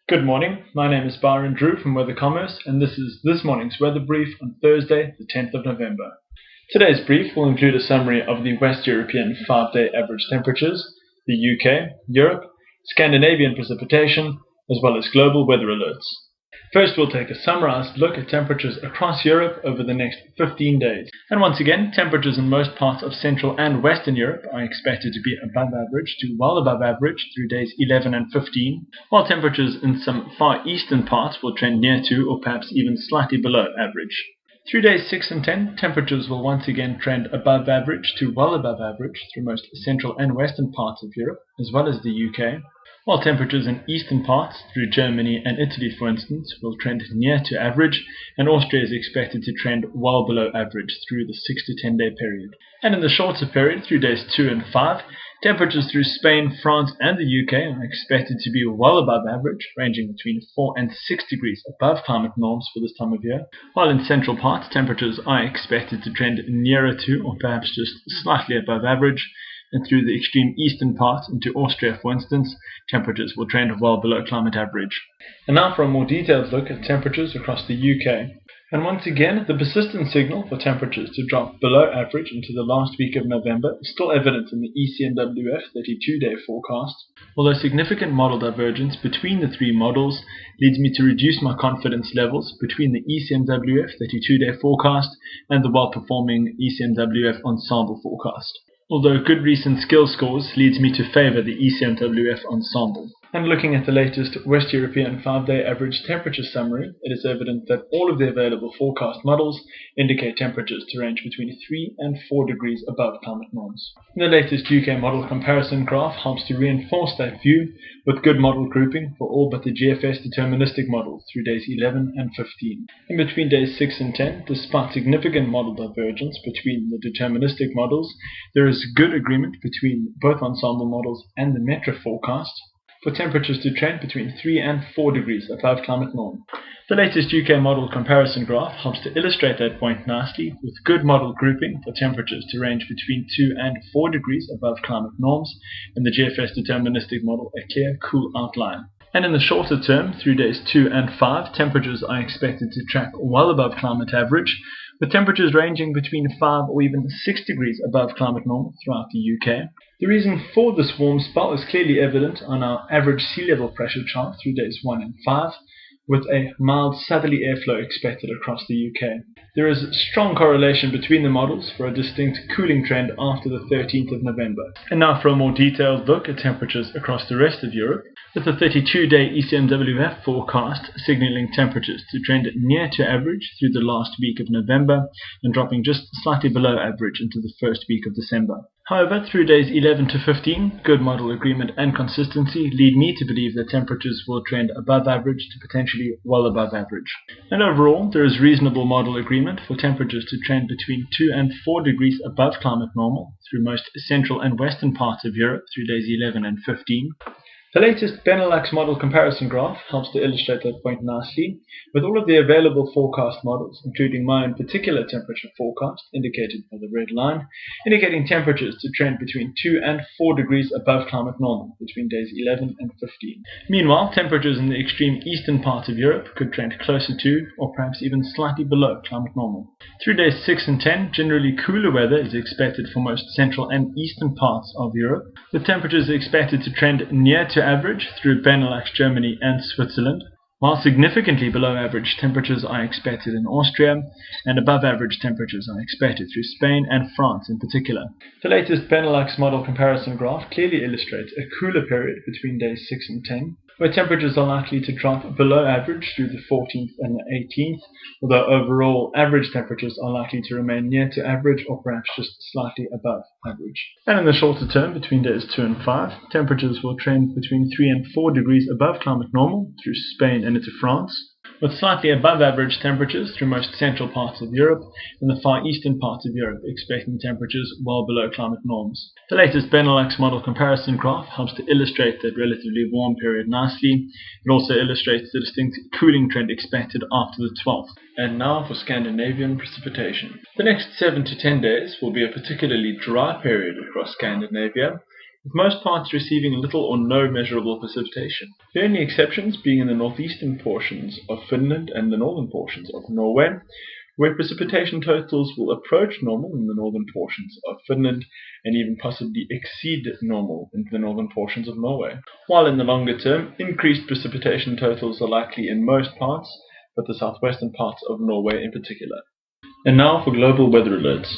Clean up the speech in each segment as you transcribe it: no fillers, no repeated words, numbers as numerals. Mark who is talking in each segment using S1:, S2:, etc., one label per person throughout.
S1: Good morning, my name is Byron Drew from Weather Commerce, and this is this morning's weather brief on Thursday, the 10th of November. Today's brief will include a summary of the West European 5-day average temperatures, the UK, Europe, Scandinavian precipitation, as well as global weather alerts. First, we'll take a summarized look at temperatures across Europe over the next 15 days. And once again, temperatures in most parts of Central and Western Europe are expected to be above average to well above average through days 11 and 15, while temperatures in some far eastern parts will trend near to or perhaps even slightly below average. Through days 6 and 10, temperatures will once again trend above average to well above average through most central and western parts of Europe, as well as the UK, while temperatures in eastern parts, through Germany and Italy for instance, will trend near to average, and Austria is expected to trend well below average through the 6 to 10 day period. And in the shorter period, through days 2 and 5, temperatures through Spain, France and the UK are expected to be well above average, ranging between 4 and 6 degrees above climate norms for this time of year, while in central parts temperatures are expected to trend nearer to or perhaps just slightly above average, and through the extreme eastern parts into Austria for instance, temperatures will trend well below climate average. And now for a more detailed look at temperatures across the UK. And once again, the persistent signal for temperatures to drop below average into the last week of November is still evident in the ECMWF 32-day forecast, although significant model divergence between the three models leads me to reduce my confidence levels between the ECMWF 32-day forecast and the well-performing ECMWF ensemble forecast. Although good recent skill scores leads me to favour the ECMWF ensemble. And looking at the latest West European 5-day average temperature summary, it is evident that all of the available forecast models indicate temperatures to range between 3 and 4 degrees above climate norms. The latest UK model comparison graph helps to reinforce that view with good model grouping for all but the GFS deterministic model through days 11 and 15. In between days 6 and 10, despite significant model divergence between the deterministic models, there is good agreement between both ensemble models and the Metro forecast for temperatures to trend between 3 and 4 degrees above climate norm. The latest UK model comparison graph helps to illustrate that point nicely with good model grouping for temperatures to range between 2 and 4 degrees above climate norms, and the GFS deterministic model a clear, cool outline. And in the shorter term, through days 2 and 5, temperatures are expected to track well above climate average, with temperatures ranging between 5 or even 6 degrees above climate norm throughout the UK. The reason for this warm spell is clearly evident on our average sea level pressure chart through days 1 and 5, with a mild southerly airflow expected across the UK. There is strong correlation between the models for a distinct cooling trend after the 13th of November. And now for a more detailed look at temperatures across the rest of Europe, with the 32-day ECMWF forecast signalling temperatures to trend near to average through the last week of November and dropping just slightly below average into the first week of December. However, through days 11 to 15, good model agreement and consistency lead me to believe that temperatures will trend above average to potentially well above average. And overall, there is reasonable model agreement for temperatures to trend between 2 and 4 degrees above climate normal through most central and western parts of Europe through days 11 and 15. The latest Benelux model comparison graph helps to illustrate that point nicely, with all of the available forecast models, including my own particular temperature forecast, indicated by the red line, indicating temperatures to trend between 2 and 4 degrees above climate normal between days 11 and 15. Meanwhile, temperatures in the extreme eastern part of Europe could trend closer to, or perhaps even slightly below, climate normal. Through days 6 and 10, generally cooler weather is expected for most central and eastern parts of Europe, with temperatures expected to trend near to average through Benelux, Germany and Switzerland, while significantly below average temperatures are expected in Austria, and above average temperatures are expected through Spain and France in particular. The latest Benelux model comparison graph clearly illustrates a cooler period between days 6 and 10, where temperatures are likely to drop below average through the 14th and the 18th, although overall average temperatures are likely to remain near to average or perhaps just slightly above average. And in the shorter term, between days 2 and 5, temperatures will trend between 3 and 4 degrees above climate normal through Spain and into France, with slightly above average temperatures through most central parts of Europe and the far eastern parts of Europe, expecting temperatures well below climate norms. The latest Benelux model comparison graph helps to illustrate that relatively warm period nicely. It also illustrates the distinct cooling trend expected after the 12th. And now for Scandinavian precipitation. The next 7 to 10 days will be a particularly dry period across Scandinavia, with most parts receiving little or no measurable precipitation. The only exceptions being in the northeastern portions of Finland and the northern portions of Norway, where precipitation totals will approach normal in the northern portions of Finland and even possibly exceed normal in the northern portions of Norway. While in the longer term, increased precipitation totals are likely in most parts, but the southwestern parts of Norway in particular. And now for global weather alerts.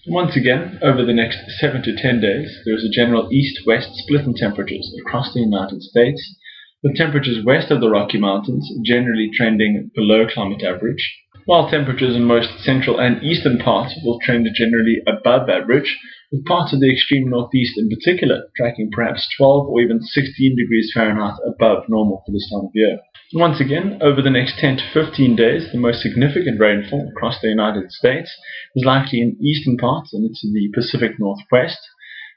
S1: Once again, over the next 7 to 10 days, there is a general east-west split in temperatures across the United States, with temperatures west of the Rocky Mountains generally trending below climate average, while temperatures in most central and eastern parts will trend generally above average, with parts of the extreme northeast in particular tracking perhaps 12 or even 16 degrees Fahrenheit above normal for this time of year. Once again, over the next 10 to 15 days, the most significant rainfall across the United States is likely in eastern parts and into the Pacific Northwest,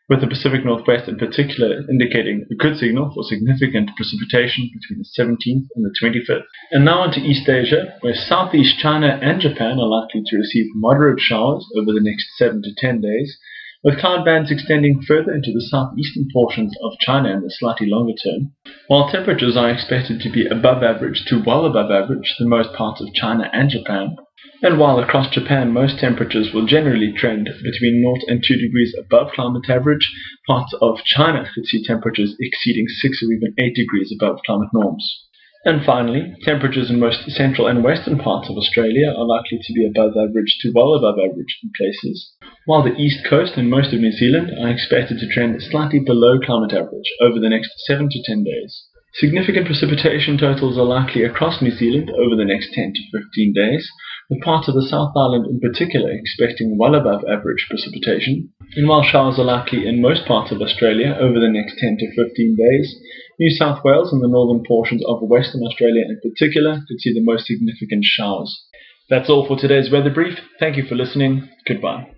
S1: with the Pacific Northwest in particular indicating a good signal for significant precipitation between the 17th and the 25th. And now into East Asia, where Southeast China and Japan are likely to receive moderate showers over the next 7 to 10 days, with cloud bands extending further into the southeastern portions of China in the slightly longer term, while temperatures are expected to be above average to well above average in most parts of China and Japan, and while across Japan most temperatures will generally trend between 0 and 2 degrees above climate average, parts of China could see temperatures exceeding 6 or even 8 degrees above climate norms. And finally, temperatures in most central and western parts of Australia are likely to be above average to well above average in places, while the east coast and most of New Zealand are expected to trend slightly below climate average over the next 7 to 10 days. Significant precipitation totals are likely across New Zealand over the next 10 to 15 days, with parts of the South Island in particular expecting well above average precipitation, and while showers are likely in most parts of Australia over the next 10 to 15 days, New South Wales and the northern portions of Western Australia in particular could see the most significant showers. That's all for today's weather brief. Thank you for listening. Goodbye.